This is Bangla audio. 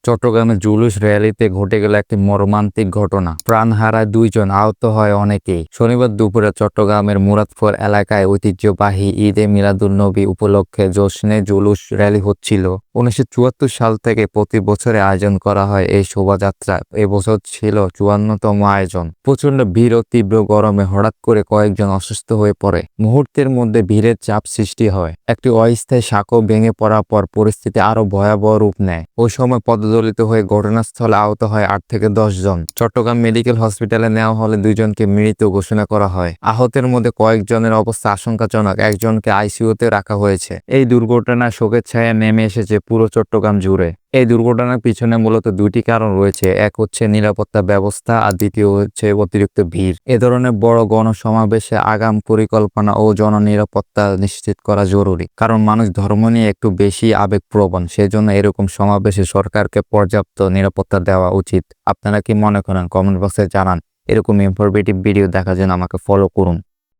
চট্টগ্রামের জুলুস র্যালিতে ঘটে গেল একটি মর্মান্তিক ঘটনা। প্রাণ হারায় 2 জন, আহত হয় অনেকেই। শনিবার দুপুরে চট্টগ্রামের মুরাদপুর এলাকায় ঐতিহ্যবাহী ঈদে মিলাদুন্নবী উপলক্ষে জশ্নে জুলুস র্যালি হচ্ছিল। 1974 সাল থেকে প্রতি বছরে আয়োজন করা হয় এই শোভাযাত্রা। এবছর ছিল 54তম আয়োজন। প্রচন্ড ভিড় ও তীব্র গরমে হঠাৎ করে কয়েকজন অসুস্থ হয়ে পড়ে। মুহূর্তের মধ্যে ভিড়ের চাপ সৃষ্টি হয়। একটি অস্থায়ী সাঁকো ভেঙে পড়ার পর পরিস্থিতি আরো ভয়াবহ রূপ নেয়। ওই সময় পদদলিত হয়ে ঘটনাস্থলে আহত হয় 8 থেকে 10 জন। চট্টগ্রাম মেডিকেল হসপিটালে নেওয়া হলে 2 জনকে মৃত ঘোষণা করা হয়। আহতের মধ্যে কয়েকজনের অবস্থা আশঙ্কাজনক, একজনকে আইসিইউতে রাখা হয়েছে। এই দুর্ঘটনায় শোকের ছায়া নেমে এসেছে পুরো চট্টগ্রাম জুড়ে। এই দুর্ঘটনার পিছনে মূলত 2টি কারণ রয়েছে। এক হচ্ছে নিরাপত্তা ব্যবস্থা আর দ্বিতীয় হচ্ছে অতিরিক্ত ভিড়। এ ধরনের বড় গণসমাবেশে আগাম পরিকল্পনা ও জননিরাপত্তা নিশ্চিত করা জরুরি, কারণ মানুষ ধর্ম নিয়ে একটু বেশি আবেগপ্রবণ। সেজন্য এরকম সমাবেশে সরকারকে পর্যাপ্ত নিরাপত্তা দেওয়া উচিত। আপনারা কি মনে করেন? কমেন্ট বক্সে জানান। এরকম ইনফরমেটিভ ভিডিও দেখার জন্য আমাকে ফলো করুন।